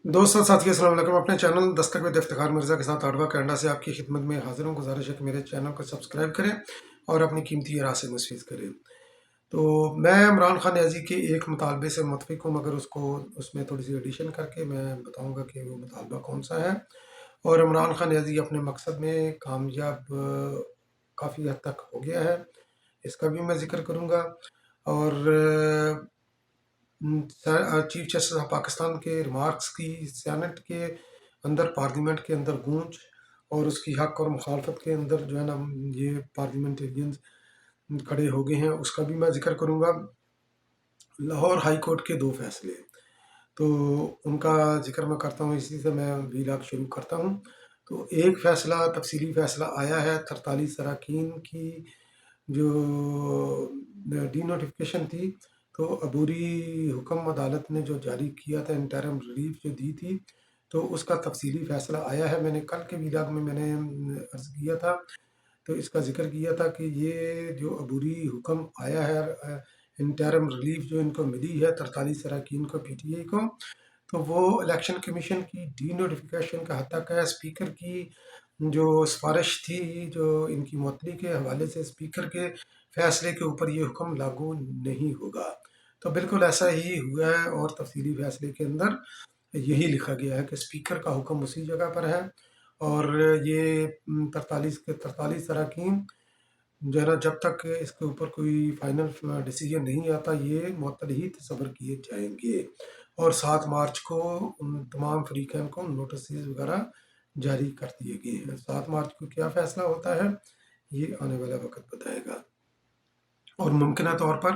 دوست اور ساتھی السلام علیکم۔ اپنے چینل دستک میں افتخار مرزا کے ساتھ آڈوا کینیڈا سے آپ کی خدمت میں حاضر ہوں۔ گزارش ہے کہ میرے چینل کو سبسکرائب کریں اور اپنی قیمتی راہ سے مستفید کریں۔ تو میں عمران خان نیازی کے ایک مطالبے سے متفق ہوں، مگر اس میں تھوڑی سی ایڈیشن کر کے میں بتاؤں گا کہ وہ مطالبہ کون سا ہے۔ اور عمران خان نیازی اپنے مقصد میں کامیاب کافی حد تک ہو گیا ہے، اس کا بھی میں ذکر کروں گا۔ اور چیف جسٹس آف پاکستان کے ریمارکس کی سینٹ کے اندر، پارلیمنٹ کے اندر گونج اور اس کی حق اور مخالفت کے اندر جو ہے نا یہ پارلیمنٹیرینز کھڑے ہو گئے ہیں، اس کا بھی میں ذکر کروں گا۔ لاہور ہائی کورٹ کے 2 فیصلے، تو ان کا ذکر میں کرتا ہوں، اسی سے میں ویلاگ شروع کرتا ہوں۔ تو ایک فیصلہ، تفصیلی فیصلہ آیا ہے 43 اراکین کی جو ڈی نوٹیفکیشن تھی، تو عبوری حکم عدالت نے جو جاری کیا تھا، انٹرم ریلیف جو دی تھی، تو اس کا تفصیلی فیصلہ آیا ہے۔ میں نے کل کے ویلاگ میں نے عرض کیا تھا، تو اس کا ذکر کیا تھا کہ یہ جو عبوری حکم آیا ہے، انٹرم ریلیف جو ان کو ملی ہے 43 اراکین کو، پی ٹی آئی کو، تو وہ الیکشن کمیشن کی ڈی نوٹیفکیشن کا حد تک ہے۔ اسپیکر کی جو سفارش تھی، جو ان کی معطلی کے حوالے سے، اسپیکر کے فیصلے کے اوپر یہ حکم لاگو نہیں ہوگا، تو بالکل ایسا ہی ہوا ہے۔ اور تفصیلی فیصلے کے اندر یہی لکھا گیا ہے کہ اسپیکر کا حکم اسی جگہ پر ہے، اور یہ 43 اراکین جو ہے نا جب تک اس کے اوپر کوئی فائنل ڈیسیجن نہیں آتا، یہ معطل ہی تصور کیے جائیں گے۔ اور 7 مارچ کو ان تمام فریقین کو نوٹسز وغیرہ جاری کر دیے گئے ہیں۔ 7 مارچ کو کیا فیصلہ ہوتا ہے یہ آنے والا وقت بتائے گا، اور ممکنہ طور پر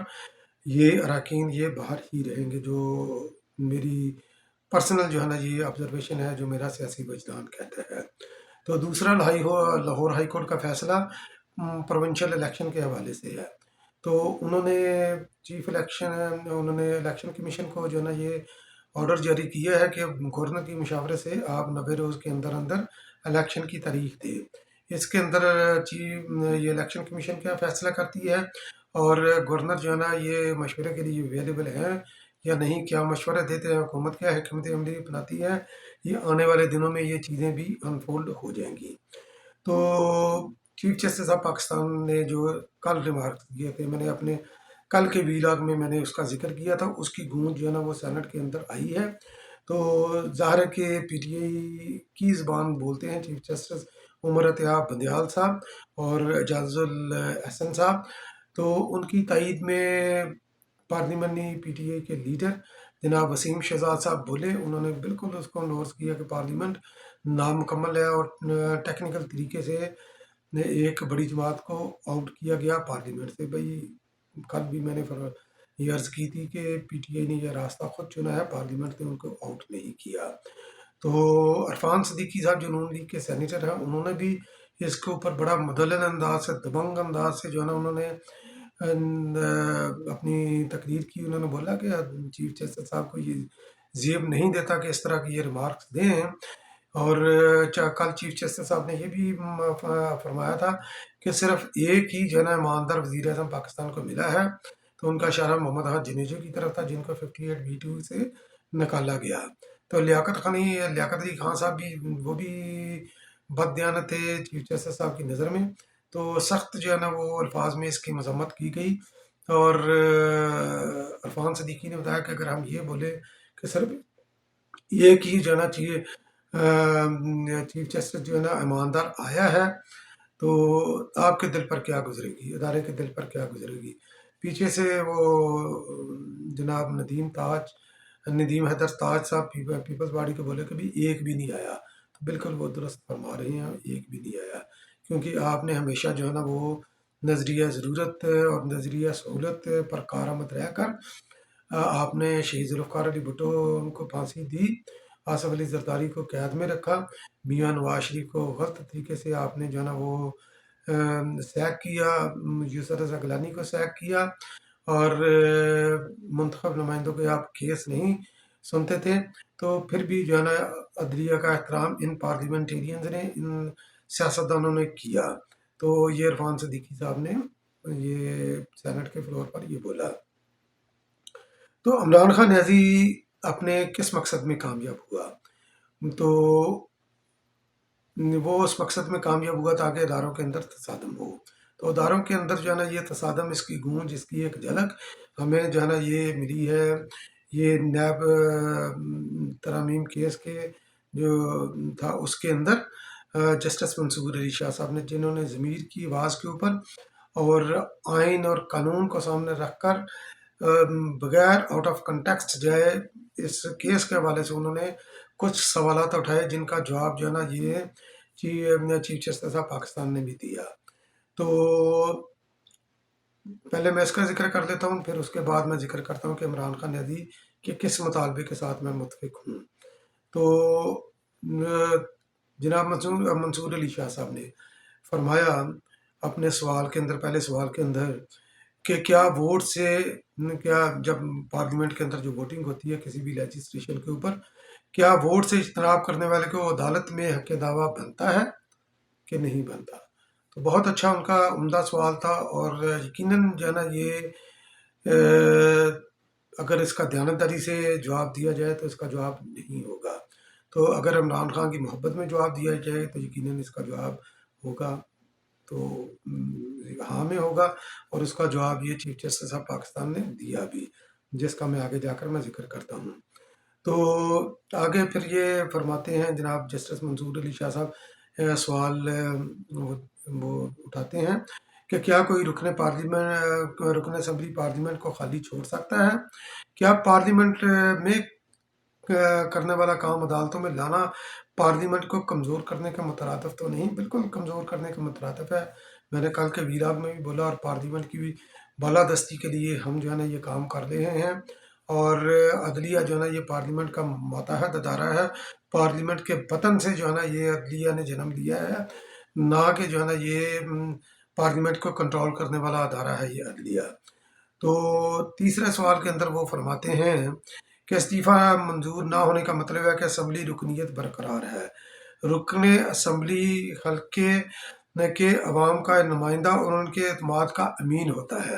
یہ اراکین یہ باہر ہی رہیں گے، جو میری پرسنل جو ہے نا یہ آبزرویشن ہے، جو میرا سیاسی وجدان کہتا ہے۔ تو دوسرا لاہور ہائی کورٹ کا فیصلہ پروونشل الیکشن کے حوالے سے ہے۔ تو انہوں نے الیکشن کمیشن کو جو ہے نا یہ آرڈر جاری کیا ہے کہ گورنر کی مشاورت سے آپ 90 روز کے اندر اندر الیکشن کی تاریخ دیں۔ اس کے اندر یہ الیکشن کمیشن کیا فیصلہ کرتی ہے، اور گورنر جو ہے نا یہ مشورے کے لیے اویلیبل ہیں یا نہیں، کیا مشورہ دیتے ہیں، حکومت کیا حکمت عملی اپناتی ہے، یہ آنے والے دنوں میں یہ چیزیں بھی انفولڈ ہو جائیں گی۔ تو چیف جسٹس آف پاکستان نے جو کل ریمارکس دیے تھے، میں نے اپنے کل کے ویلاگ میں نے اس کا ذکر کیا تھا، اس کی گونج جو ہے نا وہ سینٹ کے اندر آئی ہے۔ تو ظاہر ہے کہ پی ٹی آئی کی زبان بولتے ہیں چیف جسٹس عمر اتیاب بندیال صاحب اور اعجاز الاحسن صاحب، تو ان کی تائید میں پارلیمنٹری پی ٹی آئی کے لیڈر جناب وسیم شہزاد صاحب بولے، انہوں نے بالکل اس کو انڈورس کیا کہ پارلیمنٹ نامکمل ہے، اور ٹیکنیکل طریقے سے ایک بڑی جماعت کو آؤٹ کیا گیا پارلیمنٹ سے۔ بھائی کل بھی میں نے یہ عرض کی تھی کہ پی ٹی آئی نے یہ راستہ خود چنا ہے، پارلیمنٹ نے ان کو آؤٹ نہیں کیا۔ تو عرفان صدیقی صاحب جو نون لیگ کے سینیٹر ہیں، انہوں نے بھی اس کے اوپر بڑا مدلل انداز سے، دبنگ انداز سے جو ہے نا انہوں نے اپنی تقریر کی۔ انہوں نے بولا کہ چیف جسٹس صاحب کو یہ زیب نہیں دیتا کہ اس طرح کی یہ ریمارکس دیں، اور کل چیف جسٹس صاحب نے یہ بھی فرمایا تھا کہ صرف ایک ہی جو ہے نا ایماندار وزیر اعظم پاکستان کو ملا ہے، تو ان کا اشارہ محمد احمد جنیجو کی طرف تھا، جن کو 58B2 سے نکالا گیا۔ تو لیاقت علی خان صاحب بھی، وہ بھی بددیانت تھے چیف جسٹس صاحب کی نظر میں، تو سخت جو ہے نا وہ الفاظ میں اس کی مذمت کی گئی۔ اور عرفان صدیقی نے بتایا کہ اگر ہم یہ بولے کہ صرف ایک ہی جو ہے نا چیف جسٹس جو ہے نا ایماندار آیا ہے، تو آپ کے دل پر کیا گزرے گی، ادارے کے دل پر کیا گزرے گی۔ پیچھے سے وہ جناب ندیم حیدر تاج صاحب پیپلز پارٹی کے بولے کہ بھی ایک بھی نہیں آیا، تو بالکل وہ درست فرما رہے ہیں، ایک بھی نہیں آیا، کیونکہ آپ نے ہمیشہ جو ہے نا وہ نظریہ ضرورت اور نظریہ سہولت پر کارآمد رہ کر آپ نے شہید ذوالفقار علی بھٹو کو پھانسی دی، آصف علی زرداری کو قید میں رکھا، میاں نواز شریف کو غلط طریقے سے آپ نے جو ہے نا وہ سیک کیا، یوسف رضا گیلانی کو سیک کیا، اور منتخب نمائندوں کے آپ کیس نہیں سنتے تھے، تو پھر بھی جو ہے نا عدلیہ کا احترام ان پارلیمنٹیرینز نے، ان سیاستدانوں نے کیا۔ تو یہ عرفان صدیقی صاحب نے یہ سینٹ کے فلور پر یہ بولا۔ تو عمران خان نیازی اپنے کس مقصد میں کامیاب ہوا؟ تو وہ اس مقصد میں کامیاب ہوا تاکہ اداروں کے اندر تصادم ہو. تو اداروں کے اندر جو ہے نا یہ تصادم، اس کی گونج، اس کی ایک جھلک ہمیں جو ہے نا یہ ملی ہے. یہ نیب ترامیم کیس کے جو تھا اس کے اندر جسٹس منصور علی شاہ صاحب نے، جنہوں نے ضمیر کی آواز کے اوپر اور آئین اور قانون کو سامنے رکھ کر بغیر آؤٹ آف کنٹیکسٹ جو ہے اس کیس کے حوالے سے انہوں نے کچھ سوالات اٹھائے، جن کا جواب جو ہے نا یہ چیف جسٹس آف پاکستان نے بھی دیا. تو پہلے میں اس کا ذکر کر لیتا ہوں، پھر اس کے بعد میں ذکر کرتا ہوں کہ عمران خان نیازی کے کس مطالبے کے ساتھ میں متفق ہوں. تو جناب منصور علی شاہ صاحب نے فرمایا اپنے سوال کے اندر، پہلے سوال کے اندر، کہ کیا ووٹ سے، کیا جب پارلیمنٹ کے اندر جو ووٹنگ ہوتی ہے کسی بھی لیجسلیشن کے اوپر، کیا ووٹ سے اجتناب کرنے والے کو عدالت میں حق دعویٰ بنتا ہے کہ نہیں بنتا؟ تو بہت اچھا ان کا عمدہ سوال تھا، اور یقیناً جو ہے نا یہ اگر اس کا دیانتداری سے جواب دیا جائے تو اس کا جواب نہیں ہوگا. تو اگر عمران خان کی محبت میں جواب دیا جائے تو یقیناً اس کا جواب ہوگا، تو ہاں میں ہوگا، اور اس کا جواب یہ چیف جسٹس آف پاکستان نے دیا بھی، جس کا میں آگے جا کر میں ذکر کرتا ہوں. تو آگے پھر یہ فرماتے ہیں جناب جسٹس منصور علی شاہ صاحب، سوال وہ اٹھاتے ہیں کہ کیا کوئی رکن اسمبلی پارلیمنٹ کو خالی چھوڑ سکتا ہے؟ کیا پارلیمنٹ میں کرنے والا کام عدالتوں میں لانا پارلیمنٹ کو کمزور کرنے کے مترادف تو نہیں؟ بالکل کمزور کرنے کے مترادف ہے. میں نے کل کے ویلاگ میں بھی بولا، اور پارلیمنٹ کی بھی بالادستی کے لیے ہم جو ہے نا یہ کام کر رہے ہیں. اور عدلیہ جو ہے نا یہ پارلیمنٹ کا ماتحت ادارہ ہے. پارلیمنٹ کے وطن سے جو ہے نا یہ عدلیہ نے جنم لیا ہے، نہ کہ جو ہے نا یہ پارلیمنٹ کو کنٹرول کرنے والا ادارہ ہے یہ عدلیہ. تو تیسرے سوال کے اندر وہ فرماتے ہیں کہ استعفیٰ منظور نہ ہونے کا مطلب ہے کہ اسمبلی رکنیت برقرار ہے. رکن اسمبلی حلقے کے عوام کا نمائندہ اور ان کے اعتماد کا امین ہوتا ہے.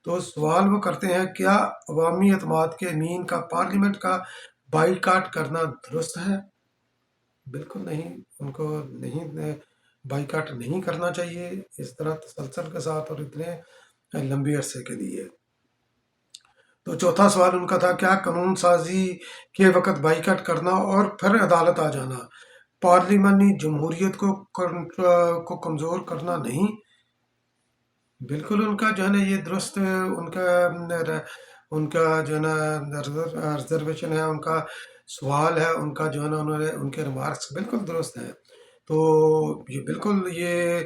تو سوال وہ کرتے ہیں، کیا عوامی اعتماد کے امین کا پارلیمنٹ کا بائیکاٹ کرنا درست ہے؟ بالکل نہیں، ان کو نہیں بائیکاٹ نہیں کرنا چاہیے اس طرح تسلسل کے ساتھ اور اتنے لمبے عرصے کے لیے. تو چوتھا سوال ان کا تھا، کیا قانون سازی کے وقت بائیکاٹ کرنا اور پھر عدالت آ جانا پارلیمانی جمہوریت کو کمزور کرنا نہیں؟ بالکل ان کا جو ہے نا یہ درست، ان کا جو ہے نا ریزرویشن ہے، ان کا سوال ہے، ان کا جو ہے نا انہوں نے ان کے ریمارکس بالکل درست ہیں. تو یہ بالکل یہ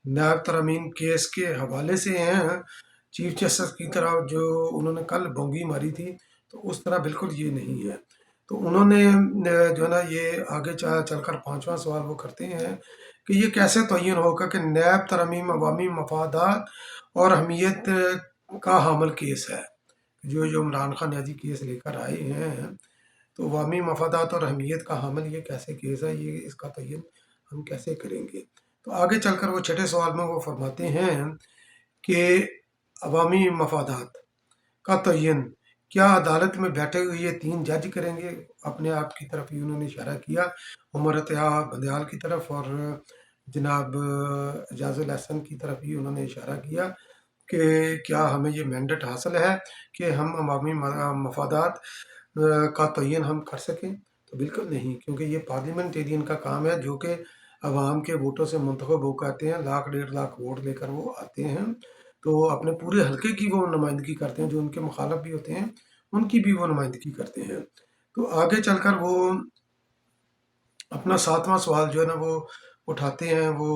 نیب ترامیم کیس کے حوالے سے ہیں، چیف جسٹس کی طرح جو انہوں نے کل بونگی ماری تھی، تو اس طرح بالکل یہ نہیں ہے. تو انہوں نے جو ہے نا یہ آگے چل کر پانچواں سوال وہ کرتے ہیں کہ یہ کیسے تعین ہوگا کہ نیب ترامیم عوامی مفادات اور اہمیت کا حامل کیس ہے. جو عمران خان نیازی کیس لے کر آئے ہیں، تو عوامی مفادات اور اہمیت کا حامل یہ کیسے کیس ہے، یہ اس کا تعین ہم کیسے کریں گے؟ تو آگے چل کر وہ چھٹے سوال میں وہ فرماتے ہیں کہ عوامی مفادات کا تعین کیا عدالت میں بیٹھے ہوئے یہ 3 جج کریں گے؟ اپنے آپ کی طرف ہی انہوں نے اشارہ کیا، عمر عطیہ بندیال کی طرف اور جناب اعجاز الاحسن کی طرف ہی انہوں نے اشارہ کیا کہ کیا ہمیں یہ مینڈیٹ حاصل ہے کہ ہم عوامی مفادات کا تعین ہم کر سکیں؟ تو بالکل نہیں، کیونکہ یہ پارلیمنٹیرین کا کام ہے، جو کہ عوام کے ووٹوں سے منتخب ہو کے آتے ہیں، 1,00,000-1.5 لاکھ ووٹ لے کر وہ آتے ہیں. تو اپنے پورے حلقے کی وہ نمائندگی کرتے ہیں، جو ان کے مخالف بھی ہوتے ہیں ان کی بھی وہ نمائندگی کرتے ہیں. تو آگے چل کر وہ اپنا 7واں سوال جو ہے نا وہ اٹھاتے ہیں، وہ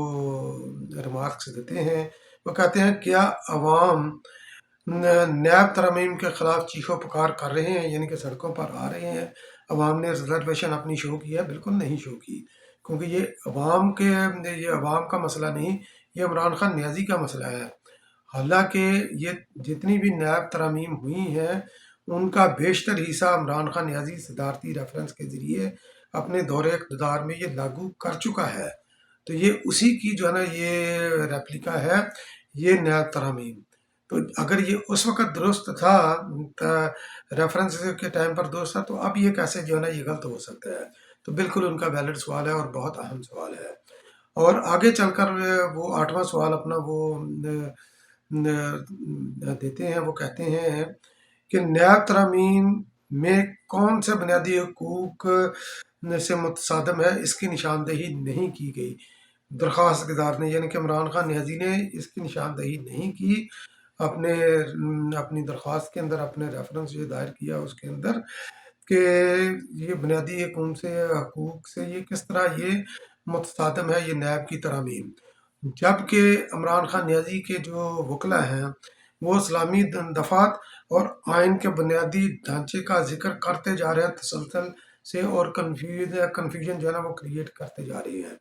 ریمارکس دیتے ہیں. وہ کہتے ہیں، کیا عوام نیب ترامیم کے خلاف چیخ و پکار کر رہے ہیں، یعنی کہ سڑکوں پر آ رہے ہیں؟ عوام نے ریزرویشن اپنی شو کی ہے؟ بالکل نہیں شو کی، کیونکہ یہ عوام کا مسئلہ نہیں، یہ عمران خان نیازی کا مسئلہ ہے. حالانکہ یہ جتنی بھی نیب ترامیم ہوئی ہیں ان کا بیشتر حصہ عمران خان نیازی صدارتی ریفرنس کے ذریعے اپنے دور اقتدار میں یہ لاگو کر چکا ہے. تو یہ اسی کی جو ہے نا یہ ریپلیکا ہے یہ نیب ترامیم. تو اگر یہ اس وقت درست تھا، ریفرنس کے ٹائم پر درست تھا، تو اب یہ کیسے جو ہے نا یہ غلط ہو سکتا ہے؟ تو بالکل ان کا ویلڈ سوال ہے اور بہت اہم سوال ہے۔ اور آگے چل کر وہ 8واں سوال اپنا وہ دیتے ہیں، وہ کہتے ہیں کہ نیب ترامیم میں کون سے بنیادی حقوق سے متصادم ہے، اس کی نشاندہی نہیں کی گئی۔ درخواست گزار نے یعنی کہ عمران خان نیازی نے اس کی نشاندہی نہیں کی اپنی درخواست کے اندر، اپنے ریفرنس جو دائر کیا اس کے اندر، کہ یہ بنیادی حقوق سے یہ کس طرح یہ متصادم ہے یہ نیب کی ترامیم، جبکہ عمران خان نیازی کے جو وکلا ہیں وہ اسلامی دفعات اور آئین کے بنیادی ڈھانچے کا ذکر کرتے جا رہے ہیں تسلسل سے، اور کنفیوژن جو ہے نا وہ کریٹ کرتے جا رہی ہیں۔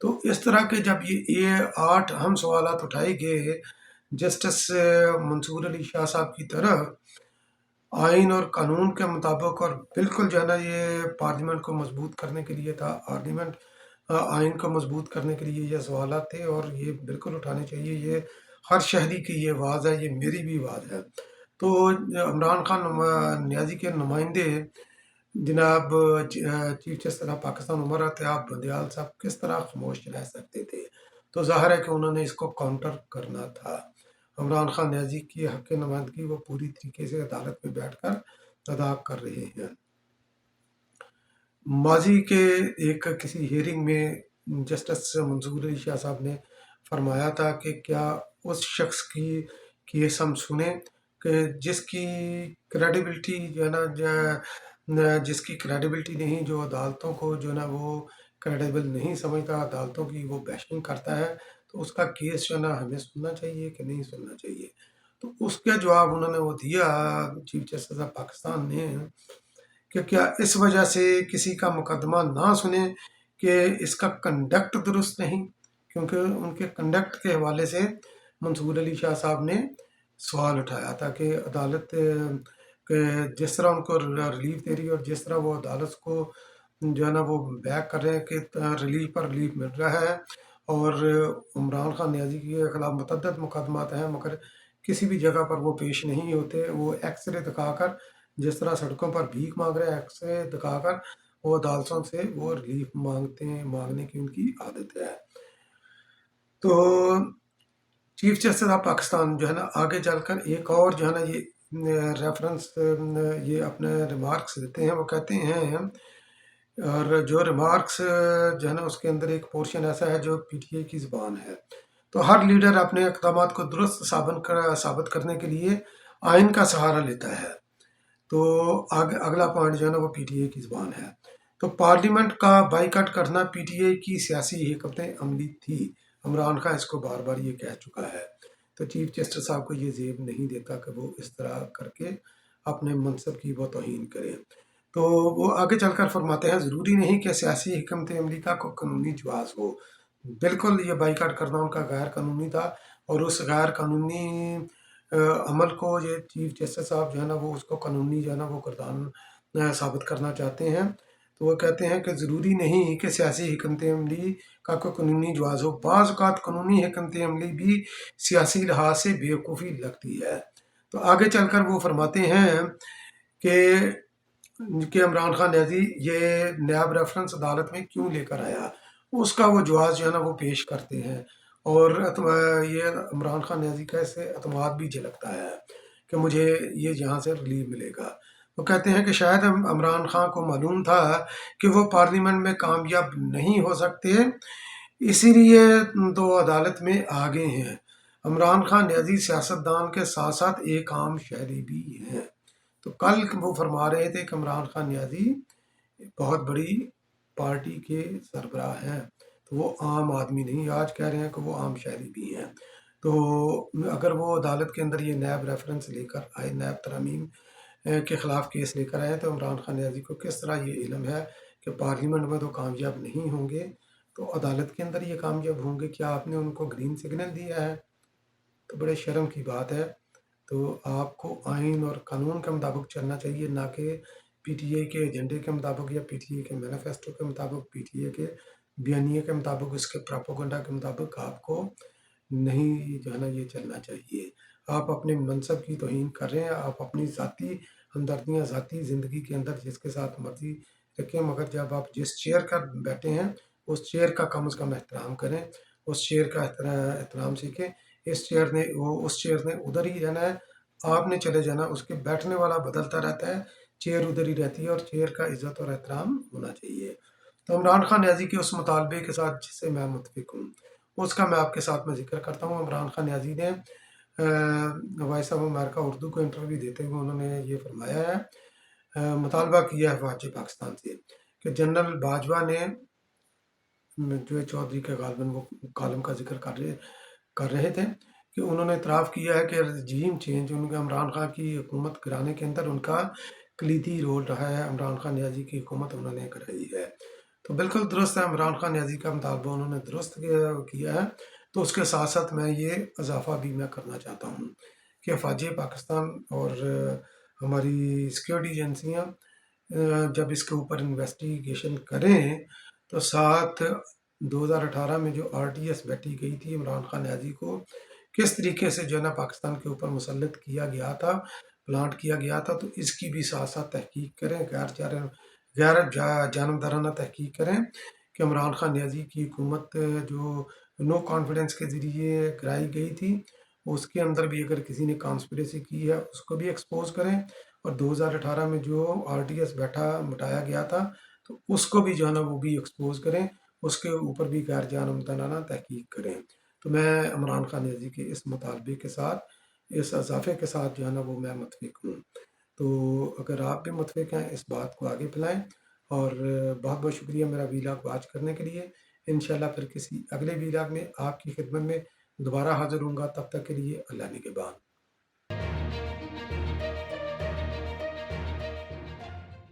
تو اس طرح کے جب یہ 8 اہم سوالات اٹھائے گئے جسٹس منصور علی شاہ صاحب کی طرف، آئین اور قانون کے مطابق، اور بالکل جو ہے نا یہ پارلیمنٹ کو مضبوط کرنے کے لیے تھا، آئین کو مضبوط کرنے کے لیے یہ سوالات تھے، اور یہ بالکل اٹھانے چاہیے، یہ ہر شہری کی یہ آواز ہے، یہ میری بھی آواز ہے۔ تو عمران خان نیازی کے نمائندے جناب چیف جسٹس آف پاکستان عمر اتیاب بندیال صاحب کس طرح خاموش رہ سکتے تھے؟ تو ظاہر ہے کہ انہوں نے اس کو کاؤنٹر کرنا تھا۔ عمران خان نیازی کی حق نمائندگی وہ پوری طریقے سے عدالت میں بیٹھ کر ادا کر رہے ہیں۔ ماضی کے ایک کسی ہیئرنگ میں جسٹس منصور علی شاہ صاحب نے فرمایا تھا کہ کیا اس شخص کی کیس ہم سنیں کہ جس کی کریڈیبلٹی جو ہے نا جس کی کریڈیبلٹی نہیں، جو عدالتوں کو جو ہے نا وہ کریڈیبل نہیں سمجھتا، عدالتوں کی وہ بیشنگ کرتا ہے، تو اس کا کیس جو ہے نا ہمیں سننا چاہیے کہ نہیں سننا چاہیے؟ تو اس کا جواب انہوں نے وہ دیا چیف جسٹس آف پاکستان نے کہ کیا اس وجہ سے کسی کا مقدمہ نہ سنیں کہ اس کا کنڈکٹ درست نہیں، کیونکہ ان کے کنڈکٹ کے حوالے سے منصور علی شاہ صاحب نے سوال اٹھایا تھا کہ عدالت کہ جس طرح ان کو ریلیف دے رہی ہے، اور جس طرح وہ عدالت کو جو ہے نا وہ بیک کر رہے ہیں کہ ریلیف پر ریلیف مل رہا ہے، اور عمران خان نیازی کے خلاف متعدد مقدمات ہیں مگر کسی بھی جگہ پر وہ پیش نہیں ہوتے، وہ ایکس رے دکھا کر جس طرح سڑکوں پر بھیک مانگ رہے ہیں، ایکس رے دکھا کر وہ عدالتوں سے وہ ریلیف مانگنے کی ان کی عادت ہے۔ تو چیف جسٹس آف پاکستان جو ہے نا آگے چل کر ایک اور جو ہے نا یہ ریفرنس یہ اپنے ریمارکس دیتے ہیں، وہ کہتے ہیں، اور جو ریمارکس جو ہے نا اس کے اندر ایک پورشن ایسا ہے جو پی ٹی اے کی زبان ہے۔ تو ہر لیڈر اپنے اقدامات کو درست ثابت کرنے کے لیے آئین کا سہارا لیتا ہے۔ تو اگلا پوائنٹ جو ہے نا وہ پی ٹی اے کی زبان ہے۔ تو پارلیمنٹ کا بائیکاٹ کرنا پی ٹی اے کی سیاسی حکمت عملی تھی، عمران خان اس کو بار بار یہ کہہ چکا ہے۔ تو چیف جسٹس صاحب کو یہ زیب نہیں دیتا کہ وہ اس طرح کر کے اپنے منصب کی وہ توہین کریں۔ تو وہ آگے چل کر فرماتے ہیں، ضروری نہیں کہ سیاسی حکمت عملی کا کوئی قانونی جواز ہو۔ بالکل یہ بائیکاٹ کرنا ان کا غیر قانونی تھا، اور اس غیر قانونی عمل کو یہ چیف جسٹس صاحب جو ہے نا وہ اس کو قانونی جو ہے نا وہ گردان ثابت کرنا چاہتے ہیں۔ تو وہ کہتے ہیں کہ ضروری نہیں کہ سیاسی حکمت عملی کا کوئی قانونی جواز ہو، بعض اوقات قانونی حکمت عملی بھی سیاسی لحاظ سے بیوقوفی لگتی ہے۔ تو آگے چل کر وہ فرماتے ہیں کہ عمران خان نیازی یہ نیاب ریفرنس عدالت میں کیوں لے کر آیا، اس کا وہ جواز جو ہے نا وہ پیش کرتے ہیں، اور یہ عمران خان نیازی کا اس سے اعتماد بھی جھلکتا ہے کہ مجھے یہ جہاں سے ریلیف ملے گا۔ وہ کہتے ہیں کہ شاید عمران خان کو معلوم تھا کہ وہ پارلیمنٹ میں کامیاب نہیں ہو سکتے، اسی لیے تو عدالت میں آگے ہیں۔ عمران خان نیازی سیاستدان کے ساتھ ساتھ ایک عام شہری بھی ہیں۔ تو کل وہ فرما رہے تھے کہ عمران خان نیازی بہت بڑی پارٹی کے سربراہ ہیں، تو وہ عام آدمی نہیں، آج کہہ رہے ہیں کہ وہ عام شہری بھی ہیں۔ تو اگر وہ عدالت کے اندر یہ نیب ریفرنس لے کر آئے، نیب ترامیم کے خلاف کیس لے کر آئے، تو عمران خان نیازی کو کس طرح یہ علم ہے کہ پارلیمنٹ میں تو کامیاب نہیں ہوں گے، تو عدالت کے اندر یہ کامیاب ہوں گے؟ کیا آپ نے ان کو گرین سگنل دیا ہے؟ تو بڑے شرم کی بات ہے۔ تو آپ کو آئین اور قانون کے مطابق چلنا چاہیے، نہ کہ پی ٹی اے کے ایجنڈے کے مطابق، یا پی ٹی اے کے مینیفیسٹو کے مطابق، پی ٹی اے کے بیانیے کے مطابق، اس کے پراپوگنڈا کے مطابق آپ کو نہیں جو ہے نا یہ چلنا چاہیے۔ آپ اپنے منصب کی توہین کر رہے ہیں، آپ اپنی ذاتی ہمدردیاں ذاتی زندگی کے اندر جس کے ساتھ مرضی رکھیں، مگر جب آپ جس چیئر کا بیٹھے ہیں اس چیئر کا کم از کم احترام کریں، اس چیئر کا احترام سیکھیں۔ اس چیئر نے ادھر ہی رہنا ہے، آپ نے چلے جانا، اس کے بیٹھنے والا بدلتا رہتا ہے، چیئر ادھر ہی رہتی ہے، اور چیئر کا عزت اور احترام ہونا چاہیے۔ تو عمران خان نیازی کے اس مطالبے کے ساتھ جس سے میں متفق ہوں، اس کا میں آپ کے ساتھ میں ذکر کرتا ہوں۔ عمران خان نیازی نے وائس آف امریکہ اردو کو انٹرویو دیتے ہوئے انہوں نے یہ فرمایا ہے، مطالبہ کیا ہے فوج پاکستان سے کہ جنرل باجوہ نے جو چودھری کے غالباً وہ کالم کا ذکر کر رہے تھے کہ انہوں نے اعتراف کیا ہے کہ رجیم چینج ان کے عمران خان کی حکومت کرانے کے اندر ان کا کلیدی رول رہا ہے، عمران خان نیازی کی حکومت انہوں نے کرائی ہے۔ تو بالکل درست ہے، عمران خان نیازی کا مطالبہ انہوں نے درست کیا ہے۔ تو اس کے ساتھ ساتھ میں یہ اضافہ بھی میں کرنا چاہتا ہوں کہ فوج پاکستان اور ہماری سیکورٹی ایجنسیاں جب اس کے اوپر انویسٹیگیشن کریں تو 2018 میں جو RTS بیٹھی گئی تھی عمران خان نیازی کو کس طریقے سے جو ہے نا پاکستان کے اوپر مسلط کیا گیا تھا، پلانٹ کیا گیا تھا، تو اس کی بھی ساتھ ساتھ تحقیق کریں، غیر جانبدارانہ تحقیق کریں کہ عمران خان نیازی کی حکومت جو نو کانفیڈنس کے ذریعے کرائی گئی تھی، اس کے اندر بھی اگر کسی نے کانسپریسی کی ہے اس کو بھی ایکسپوز کریں، اور 2018 میں جو RTS مٹایا گیا تھا تو اس کو بھی جو ہے نا وہ بھی ایکسپوز کریں، اس کے اوپر بھی غیر جانبدارانہ تحقیق کریں۔ تو میں عمران خان نیازی کے اس مطالبے کے ساتھ، اس اضافے کے ساتھ جو ہے نا وہ میں متفق ہوں۔ تو اگر آپ بھی متفق ہیں اس بات کو آگے پھیلائیں، اور بہت بہت شکریہ میرا ویلاگ واچ کرنے کے لیے۔ انشاءاللہ پھر کسی اگلے ویلاگ میں آپ کی خدمت میں دوبارہ حاضر ہوں گا، تب تک کے لیے اللہ نگہبان۔